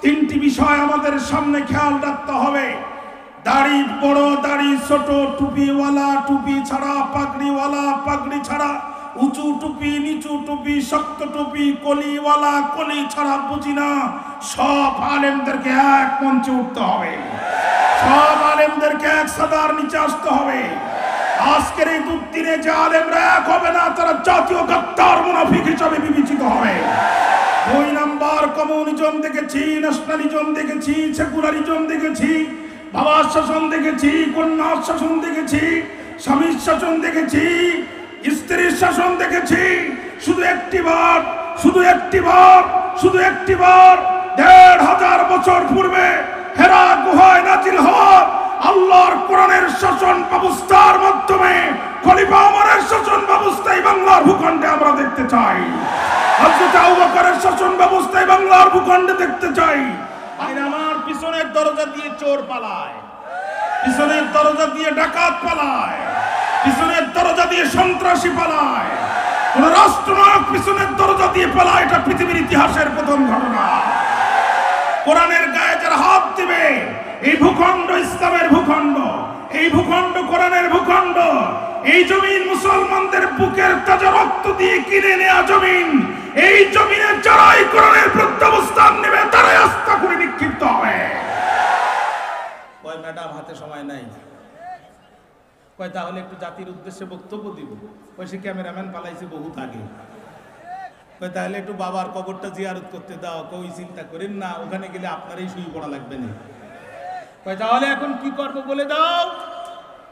তিনটি বিষয় আমাদের সামনে খেয়াল রাখতে হবে। দাড়ি বড়, দাড়ি ছোট, টুপিওয়ালা, টুপি ছাড়া, পাগড়িওয়ালা, পাগড়ি ছাড়া, উঁচু টুপি, নিচু টুপি, শক্ত টুপি, কলিওয়ালা, কলি ছাড়া বুঝি না। সব আলেমদেরকে এক মঞ্চে উঠতে হবে, সব আলেমদেরকে এক সাদার নিচে আসতে হবে। আজকের এই দুদিনে যে আলেমরা এক হবে না, তারা জাতীয় গাদ্দার মুনাফিক হিসাবে বিবেচিত হবে। 2 নাম্বার, কমিউনিজম দেখেছি, ন্যাশনালিজম দেখেছি, সেকুলারিজম দেখেছি, বাবার শাসন দেখেছি, কন্যার শাসন দেখেছি, স্বামীর শাসন দেখেছি, স্ত্রীর শাসন দেখেছি। শুধু একটি বার 1500 বছর পূর্বে হেরা গুহায় নাজিল হওয়া আল্লাহর কোরআনের শাসন ব্যবস্থার মাধ্যমে খলিফা ওমরের শাসন ব্যবস্থায় বাংলার ভূখণ্ডে আমরা দেখতে চাই। হযরত আবু বকরের শাসন ব্যবস্থায় বাংলার ভূখণ্ডে দেখতে চাই। আমার পিছনের দরজা দিয়ে চোর পালায়, পিছনের দরজা দিয়ে ডাকাত পালায়, পিছনের দরজা দিয়ে সন্ত্রাসী পালায়, কোন রাষ্ট্রনায়ক পিছনের দরজা দিয়ে পালায়, এটা পৃথিবীর ইতিহাসের প্রথম ঘটনা। কোরআনের গায়ে যারা হাত দিবে, এই ভূখণ্ড ইসলামের ভূখণ্ড, এই ভূখণ্ড কোরআনের ভূখণ্ড, এই জমিন মুসলমানদের বুকের তাজা রক্ত দিয়ে কিনে নেওয়া জমিন। এই জমিনে যারাই কোরআনের প্রত্যাবস্থান নেবে, তারাই আস্থা করে নিক্ষিপ্ত হবে। ওই ম্যাডাম হাতে সময় নাই, কয় তাহলে একটু জাতির উদ্দেশ্যে বক্তব্য দিব। ওই সে ক্যামেরাম্যান পালাইছে বহুত আগে। কয় তাহলে একটু বাবার কবরটা জিয়ারত করতে দাও। কই চিন্তা করেন না, ওখানে গেলে আপনারই শুয়ে পড়া লাগবে না। কয় তাহলে এখন কি করবো বলে দাও।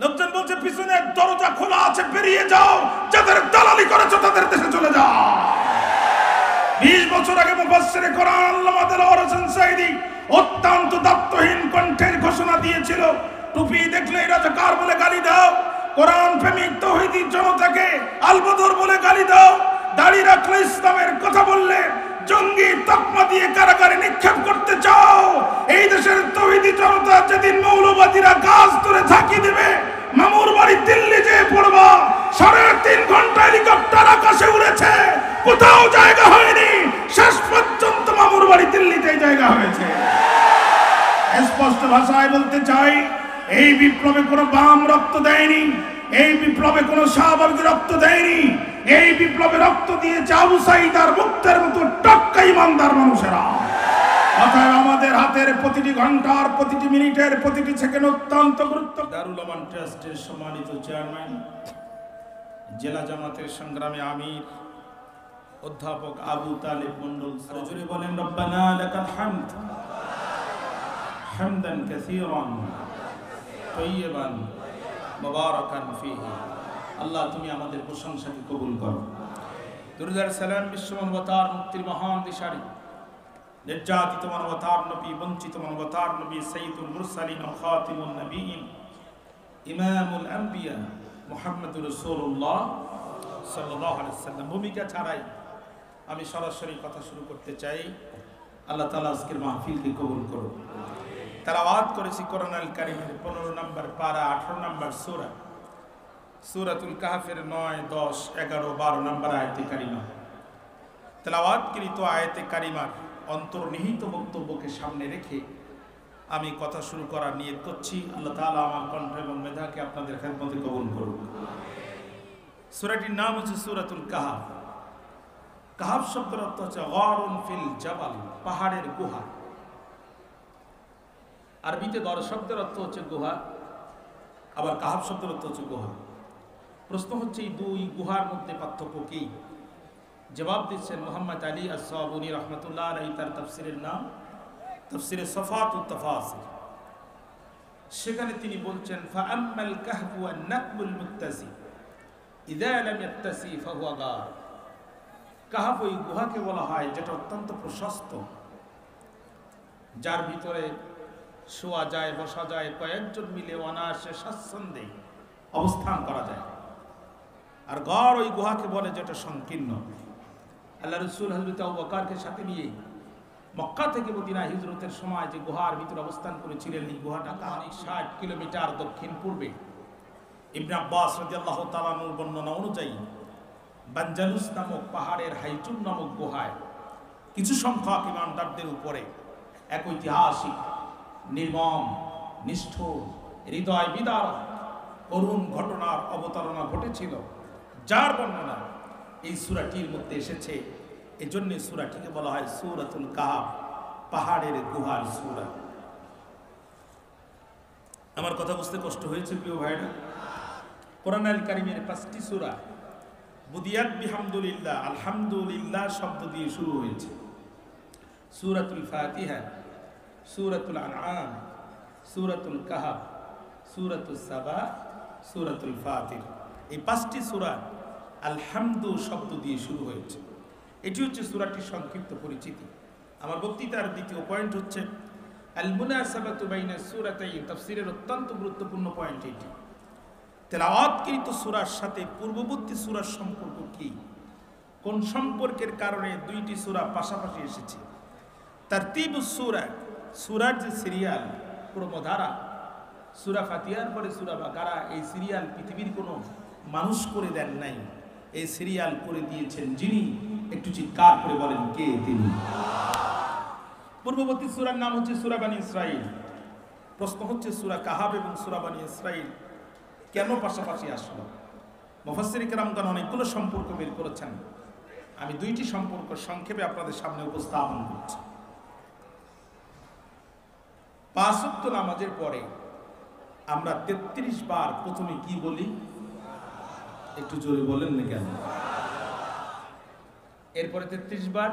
লোকজন বলছে পিছনের দরজা খোলা আছে, বেরিয়ে যাও, যাদের দালালি করেছো তাদের দেশে চলে যাও। 20 বছর আগে মুফাসসিরে কোরআন আল্লামা দেলোয়ার হোসেন সাঈদী অত্যন্ত দায়িত্বহীন কণ্ঠের ঘোষণা দিয়েছিল, টুপি দেখলেই রাজাকার বলে গালি দাও, কোরআন প্রেমিক তাওহীদি জনতাকে আলবদর বলে গালি দাও, দাড়ি রাখলে ইসলামের কথা বললে জঙ্গি তকমা দিয়ে কারাগারে নিক্ষেপ করতে চাও। এই দেশের তাওহীদি জনতা যেদিন মৌলবাদীরা গাছ ধরে ঝাঁকি দেবে, মামুর বাড়ি দিল্লি যেয়ে পড়বা। 3.5 ঘন্টা হেলিকপ্টার আকাশে উড়েছে, কোথাও জায়গা হয়নি, শেষ পর্যন্ত মামুর বাড়ি দিল্লিতে জায়গা হয়েছে। স্পষ্ট ভাষায় বলতে চাই, এই বিপ্লবে কোনো বাম রক্ত দেয়নি, এই বিপ্লবে কোনো শাহবাগ রক্ত দেয়নি, এই বিপ্লবে রক্ত দিয়েছে আবু সাঈদ আর মুক্তের মতো টাক্কা ইমানদার মানুষেরা। অতএব আমাদের হাতের প্রতিটি ঘন্টার, প্রতিটি মিনিটের, প্রতিটি সেকেন্ড অত্যন্ত গুরুত্বপূর্ণ। দারুল আমান ট্রাস্টের সম্মানিত চেয়ারম্যান, জেলা জামাতের সংগ্রামী আমির অধ্যাপক আবু তালেব মন্ডল, জোরে বলেন রব্বানা লাকাল হামদ হামদান কাসীরান তাইয়্যিবান মুবারাকান ফীহি। আল্লাহ তুমি আমাদের প্রশংসাকে কবুল করো। দুরূদ আর সালাম বিশ্ব মানবতার মুক্তির মহান দিশারি, নির্যাতিত মানবতার নবী, বঞ্চিত মানবতার নবী, সাইয়্যিদুল মুরসালিন ও খাতিমুন নবিয়্যিন, ইমামুল আম্বিয়া মুহাম্মদুর রাসূলুল্লাহ সাল্লাল্লাহু আলাইহি ওয়াসাল্লাম। ভূমিকা ছাড়াই আমি সরাসরি কথা শুরু করতে চাই। আল্লাহ তাআলা আজকের মাহফিলকে কবুল করুন। তেলাওয়াত করেছি কোরআন আল কারীমের 15 নম্বর পারা, 18 নম্বর সূরা, সূরাতুল কাহফের 9, 10, 11, 12 নম্বর আয়াতে কারিমা। তেলাওয়াতকৃত আয়াতে কারিমার অন্তর্নিহিত বক্তব্যকে সামনে রেখে আমি কথা শুরু করার নিয়ত করছি। আল্লাহ তাআলা আমার কণ্ঠ এবং মেধাকে আপনাদের খেদমতে কবুল করুন। সূরাটির নাম হচ্ছে সূরাতুল কাহফ। কাহফ শব্দের অর্থ হচ্ছে গারুন ফিল জাবাল, পাহাড়ের গুহা। আরবিতে গর শব্দের অর্থ হচ্ছে গুহা, আবার কাহফ শব্দের অর্থ হচ্ছে গুহা। প্রশ্ন হচ্ছে এই দুই গুহার মধ্যে পার্থক্য কি? জবাব দিচ্ছেন মুহাম্মদ আলী আস-সাবুনী রাহমাতুল্লাহ আলাইহি, তার তাফসীরের নাম তাফসীরে সফাতুত তাফাসির। সেখানে তিনি বলছেন, ফাআম্মাল কাহফু ওয়ান নাকবুল মুত্তাসি ইযা লাম ইয়াত্তাসি ফাহুয়া গার। কাহফ ওই গুহাকে বলা হয় যেটা অত্যন্ত প্রশস্ত, যার ভিতরে শোয়া যায়, বসা যায়, কয়েকজন মিলে অনায়াসে স্বাচ্ছন্দ্যে অবস্থান করা যায়। আর গড় ওই গুহাকে বলে যেটা সংকীর্ণ। আল্লাহ রাসূল হযরত আবু বকরকে সাথে নিয়ে মক্কা থেকে মদিনা হিজরতের সময় যে গুহার ভিতরে অবস্থান করেছিলেন, এই গুহাটা 60 কিলোমিটার দক্ষিণ পূর্বে। ইবনে আব্বাস রাদিয়াল্লাহু তাআলা আনহুর বর্ণনা অনুযায়ী বানজালুস নামক পাহাড়ের হাইচুন নামক গুহায় কিছু সংখ্যক ইমানদারদের উপরে এক ঐতিহাসিক, নির্মম, নিষ্ঠুর, হৃদয় বিদারক করুণ ঘটনার অবতারণা ঘটেছিল, যার বর্ণনা এই সূরাটির মধ্যে এসেছে। এজন্য সূরাটিকে বলা হয় সূরাতুল কাহফ, পাহাড়ের গুহার সূরা। আমার কথা বুঝতে কষ্ট হয়েছে প্রিয় ভাইরা? কোরআনুল কারীমের 5টি সূরা বুদিয়াত বিহামদুলিল্লাহ, আলহামদুলিল্লাহ শব্দ দিয়ে শুরু হয়েছে। সূরাতুল ফাতিহা, সূরাতুল আনআম, সূরাতুল কাহফ, সূরাতুস সাবা, সূরাতুল ফাতির। এই 5টি সূরা আলহামদু শব্দ দিয়ে শুরু হয়েছে। এটি হচ্ছে সূরাটির সংক্ষিপ্ত পরিচিতি। আমার বক্তৃতার দ্বিতীয় পয়েন্ট হচ্ছে আল মুনাসাবাতু বাইনা সূরাতাইন, তাফসীরের অত্যন্ত গুরুত্বপূর্ণ পয়েন্ট এটি। তেলাওয়াতকৃত সূরার সাথে পূর্ববর্তী সূরার সম্পর্ক কি, কোন সম্পর্কের কারণে দুইটি সূরা পাশাপাশি এসেছে। তারতিবুস সূরা, সূরার যে সিরিয়াল, ক্রমধারা, সূরা ফাতিহার পরে সূরা বাকারা, এই সিরিয়াল পৃথিবীর কোনো মানুষ করে দেন নাই, এই সিরিয়াল করে দিয়েছেন যিনি। একটু চিৎকার করে বলেন কে তিনি? পূর্ববর্তী সূরার নাম হচ্ছে সূরা বনী ইসরাঈল। প্রশ্ন হচ্ছে সূরা কাহফ এবং সূরা বনী ইসরাঈল কেন পাশাপাশি আসলো? মুফাসসির কিরামগণ অনেকগুলো সম্পর্ক বের করেছেন। আমি দুইটি সম্পর্ক সংক্ষেপে আপনাদের সামনে উপস্থাপন করছি। 5 ওয়াক্ত নামাজের পরে আমরা 33 বার প্রথমে কি বলি? একটু জোরে বলেন না কেন? এরপরে 33 বার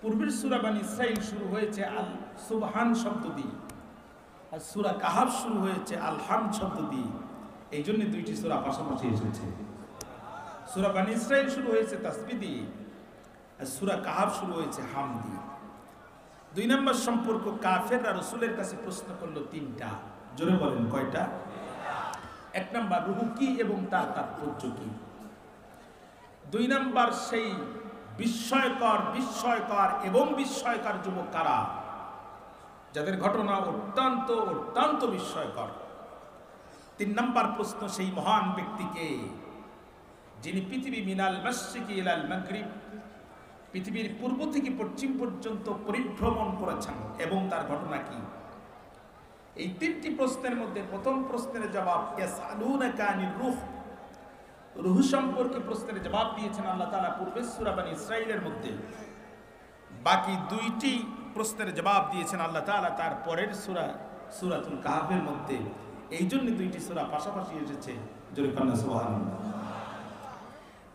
পূর্বের সূরা বনী ইসরাঈল শুরু হয়েছে আল সুবহান শব্দ দিয়ে, আর সূরা কাহফ শুরু হয়েছে আল হামদ শব্দ দিয়ে। এই জন্য দুইটি সূরা পাশাপাশি এসেছে। সূরা বনী ইসরাঈল শুরু হয়েছে তাসবিহ দিয়ে, আর সূরা কাহফ শুরু হয়েছে হাম দিয়ে। 2 নম্বর সম্পর্ক, কাফেররা রাসূলের কাছে প্রশ্ন করলো 3টা। জোরে বলেন কয়টা? 1 নম্বর রূহ কি এবং তার তাৎপর্য কি। 2 নম্বর সেই বিস্ময়কর এবং বিস্ময়কর যুবক কারা, যাদের ঘটনা অত্যন্ত অত্যন্ত বিস্ময়কর। 3 নম্বর প্রশ্ন, সেই মহান ব্যক্তিকে যিনি পৃথিবী মিনাল মাশরিকি ইলাল মাগরিব, পৃথিবীর পূর্ব থেকে পশ্চিম পর্যন্ত পরিভ্রমণ করেছেন, এবং তার ঘটনা কি। এই 3টি প্রশ্নের মধ্যে প্রথম প্রশ্নের জবাব ইয়াসআলুনাকা আনির রূহ, রূহ সম্পর্কে প্রশ্নের জবাব দিয়েছেন আল্লাহ তাআলা পূর্বের সূরা বনী ইসরাঈলের মধ্যে। বাকি 2টি প্রশ্নের জবাব দিয়েছেন আল্লাহ তাআলা তার পরের সূরা সূরাতুল কাহফের মধ্যে। এই জন্য 2টি সূরা পাশাপাশি এসেছে। জোরে কন্যা সুবহানাল্লাহ।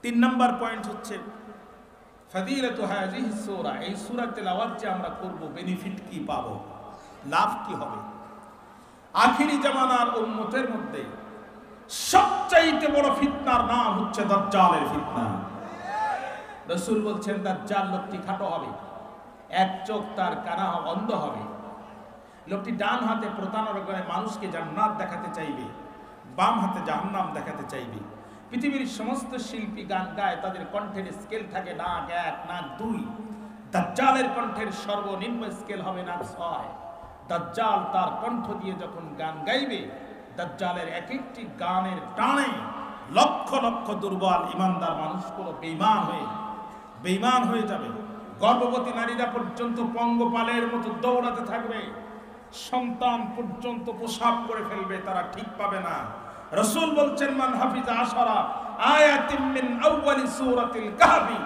3 নম্বর পয়েন্ট হচ্ছে ফাদিলাতু হাযিহি সূরা, এই সূরা তেলাওয়াত যে আমরা করব, বেনিফিট কি পাবো, লাভ কি হবে। আখিরি জামানার উম্মতের মধ্যে সবচাইতে বড় ফিতনার নাম হচ্ছে দাজ্জালের ফিতনা। রাসূল বলছেন দাজ্জাল লোকটি খাটো হবে, এক চোখ তার কানা অন্ধ হবে, লোকটি ডান হাতে প্রতারণা করে মানুষকে জান্নাত দেখাতে চাইবে, বাম হাতে জাহান্নাম দেখাতে চাইবে। পৃথিবীর সমস্ত শিল্পী গান গায়, তাদের কণ্ঠের স্কেল থাকে নাক 1, নাক 2। দাজ্জালের কণ্ঠের সর্বনিম্ন স্কেল হবে নাক 6। দাজ্জাল তার কণ্ঠ দিয়ে যখন গান গাইবে, দাজ্জালের এক একটি গানের টানে লক্ষ লক্ষ দুর্বল ইমানদার মানুষগুলো বেঈমান হয়ে যাবে। গর্ভবতী নারীরা পর্যন্ত পঙ্গপালের মতো দৌড়াতে থাকবে, সন্তান পর্যন্ত প্রসাব করে ফেলবে, তারা ঠিক পাবে না। রাসূল বলছেন মান হাফিজা আশারা আয়াতিন মিন আউয়ালি সূরাতিল কাহফি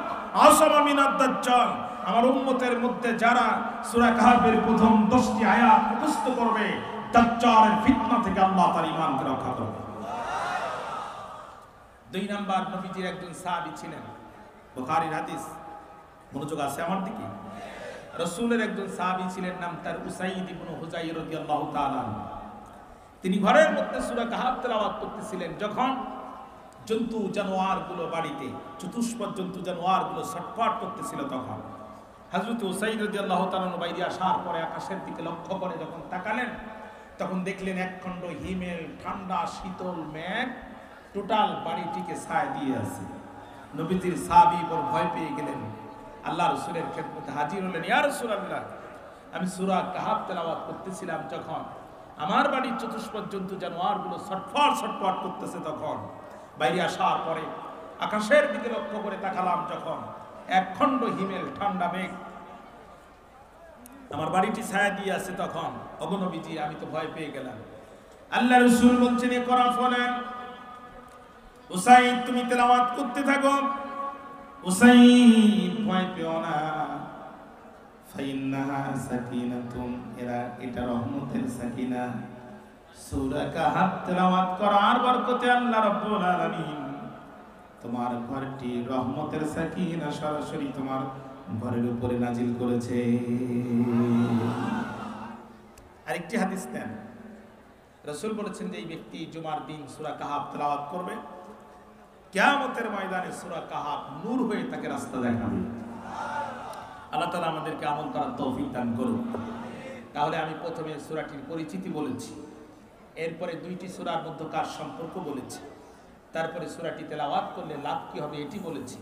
আসামা মিনাদ দাজ্জাল, আমার উম্মতের মধ্যে যারা সূরা কাহফের প্রথম 10টি আয়াত মুখস্থ করবে, দাজ্জালের ফিতনা থেকে আল্লাহ তার ঈমানকে রক্ষা করবে। 2 নাম্বার, নবীজির একজন সাহাবী ছিলেন, বুখারীর হাদিস, মনোযোগ আছে আমার দিকে। রাসূলের একজন সাহাবী ছিলেন, নাম তার উসাইদ ইবনে হুযাইর রাদিয়াল্লাহু তাআলা। তিনি ঘরের মধ্যে সূরা কাহফ তেলাওয়াত করতেছিলেন, যখন জন্তু জানোয়ারগুলো বাড়িতে, চতুষ্পদ জন্তু জানোয়ারগুলো ছটফট করতেছিল, তখন হযরত উসাইদ রাদিয়াল্লাহু তাআলা বাইরে আসার পরে আকাশের দিকে লক্ষ্য করে যখন তাকালেন, তখন দেখলেন একখণ্ড হিমেল ঠান্ডা শীতল মেঘ টোটাল বাড়িটিকে ছায়া দিয়ে আছে। নবীজির সাহাবী বড় ভয় পেয়ে গেলেন, আল্লাহ রাসূলের খেদমতে হাজির হলেন, ইয়া রাসূলুল্লাহ, আমি সূরা কাহফ তেলাওয়াত করতেছিলাম, যখন আমার বাড়ির চতুষ্পদ জন্তু জানোয়ারগুলো ছটফট করতেছে, তখন বাইরে আসার পরে আকাশের দিকে লক্ষ্য করে তাকালাম, যখন একখণ্ড হিমেল ঠান্ডা মেঘ আমার বাড়িটি ছায়া দিয়ে আছে তখন, অগনবীজি আমি তো ভয় পেয়ে গেলাম। আল্লাহ রাসূল বলছেন ইকরা ফলান, উসাইদ তুমি তেলাওয়াত করতে থাকো। উসাইদ ভয় পেও না, ফাইন্নাহা সাকিনাতুন, এটা রহমতের সাকিনা। সূরা কাহাফ তেলাওয়াত করার বরকতে আল্লাহ রাব্বুল আলামিন তোমার ঘরটি রহমতের সাকিনা সরাসরি তোমার ঘরের উপরে নাজিল করেছে। আরেকটি হাদিস দেন, রাসূল বলেছেন যে এই ব্যক্তি জুমার দিন সূরা কাহাফ তেলাওয়াত করবে, কিয়ামতের ময়দানে সূরা কাহাফ নূর হয়ে তাকে রাস্তা দেখাবে। আল্লাহ তাআলা আমাদেরকে আমল করার তৌফিক দান করুন। তাহলে আমি প্রথমে সূরাটির পরিচিতি বলেছি, এরপরে দুইটি সূরার মধ্যকার সম্পর্ক বলেছি, তারপরে সূরাটি তেলাওয়াত করলে লাভ কি হবে এটি বলেছি।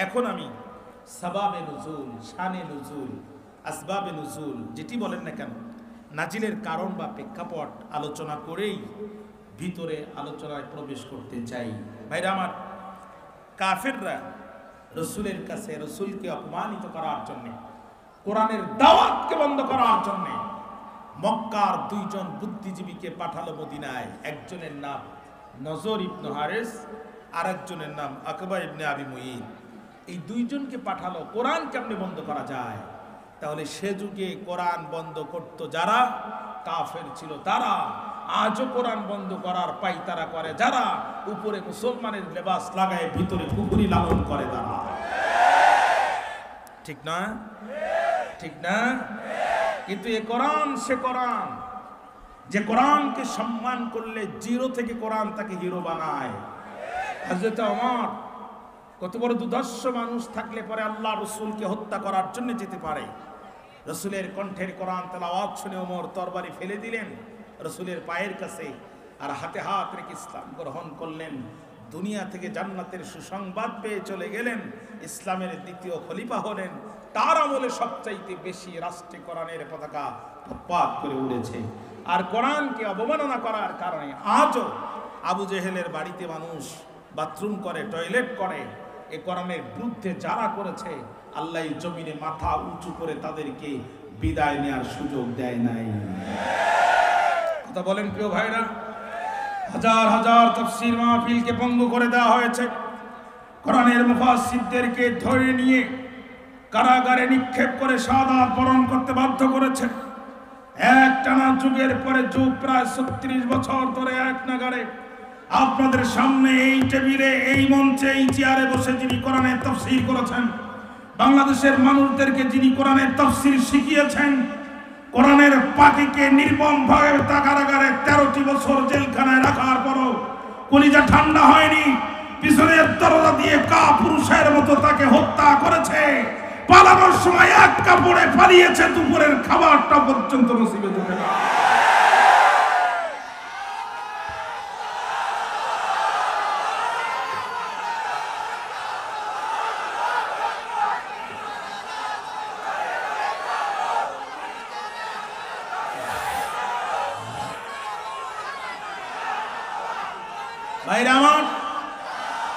এখন আমি সাবাবে নুজুল, শানে নুজুল, আসবাবে নুজুল যেটি বলেন না কেন, নাজিলের কারণ বা প্রেক্ষাপট আলোচনা করেই ভিতরে আলোচনায় প্রবেশ করতে চাই। ভাইরা আমার, কাফেররা রসুলের কাছে রসুলকে অপমানিত করার জন্য, কোরআনের দাওয়াতকে বন্ধ করার জন্য মক্কার দুইজন বুদ্ধিজীবীকে পাঠালো মদিনায়। একজনের নাম নজর ইবনে হারিস, আর একজনের নাম আকবা ইবনে আবি মুঈন। এই দুইজনকে পাঠালো কোরআন কেমনে বন্ধ করা যায়। তাহলে সে যুগে কোরআন বন্ধ করত যারা কাফের ছিল তারা, আজও কোরআন বন্ধ করার পাইতারা করে যারা, উপরে মুসলমানের লেবাস লাগায় ভিতরে কুকুরি লালন করে তারা। ঠিক না? ঠিক না? কিন্তু এ কোরআন সে কোরআন যে কোরআনকে সম্মান করলে জিরো থেকে কোরআন তাকে হিরো বানায়। হযরত ওমর কত বড় দুর্ধর্ষ মানুষ থাকলে পরে আল্লাহ রসুলকে হত্যা করার জন্য যেতে পারে। রসুলের কণ্ঠের কোরআন তেলাওয়াত শুনে ওমর তরবারি ফেলে দিলেন রসুলের পায়ের কাছে, আর হাতে হাত রেখে ইসলাম গ্রহণ করলেন। দুনিয়া থেকে জান্নাতের সুসংবাদ পেয়ে চলে গেলেন, ইসলামের দ্বিতীয় খলিফা হলেন। তার আমলে সবচাইতে বেশি রাষ্ট্রে কোরআনের পতাকা ধপ্পাত করে উড়েছে। আর কোরআনকে অবমাননা করার কারণে আজও আবু জেহেলের বাড়িতে মানুষ বাথরুম করে, টয়লেট করে। এ কোরআনের বিরুদ্ধে যারা করেছে আল্লাহ জমিনে মাথা উঁচু করে তাদেরকে বিদায় নেওয়ার সুযোগ দেয় নাই। কথা বলেন প্রিয় ভাইরা, হাজার হাজার তাফসীর মাহফিলকে ভঙ্গ করে দেওয়া হয়েছে। কোরআনের মুফাসসিরদেরকে ধরে নিয়ে কারাগারে নিক্ষেপ করে শাহাদাত বরণ করতে বাধ্য করেছে। একটানা যুগের পরে যুগ, প্রায় 36 বছর ধরে এক নাগারে আপনাদের সামনে এই টেবিলে, এই মঞ্চে, এই চেয়ারে বসে যিনি কোরআনের তাফসীর করেছেন, বাংলাদেশের মানুষদেরকে যিনি কোরআনের তাফসীর শিখিয়েছেন, কোরআনের পাখিকে নির্মমভাবে কারাগারে 13টি বছর জেলখানায় রাখার পরও কলিজা ঠান্ডা হয়নি। পিছনের দরজা দিয়ে কাপুরুষের মতো তাকে হত্যা করেছে। পালানোর সময় এক কাপড়ে পালিয়েছে, দুপুরের খাবারটা পর্যন্ত নসিবে জোটে না।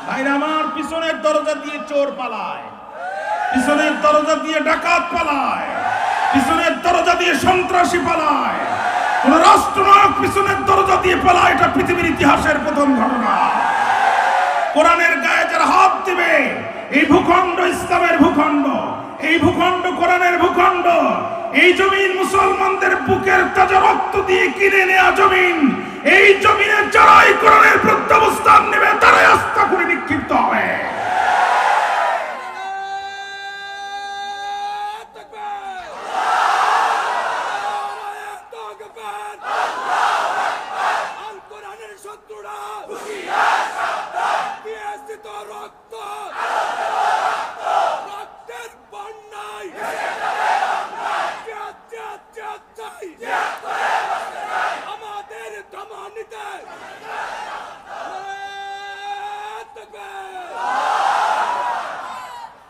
ভাইরা আমার, পিছনের দরজা দিয়ে চোর পালায়, পিছনের দরজা দিয়ে ডাকাত পালায়, পিছনের দরজা দিয়ে সন্ত্রাসী পালায়। কোন রাষ্ট্রনায়ক পিছনের দরজা দিয়ে পালায়, এটা পৃথিবীর ইতিহাসের প্রথম ঘটনা। কোরআনের গায়ে যারা হাত দিবে, এই ভূখণ্ড ইসলামের ভূখণ্ড, এই ভূখণ্ড কোরআনের ভূখণ্ড, এই জমিন মুসলমানদের বুকের তাজা রক্ত দিয়ে কিনে নেওয়া জমিন। এই জমিনে যারাই কোরআনের বিরুদ্ধে অবস্থান নেবে তারাই আস্থা করে নিক্ষিপ্ত হবে।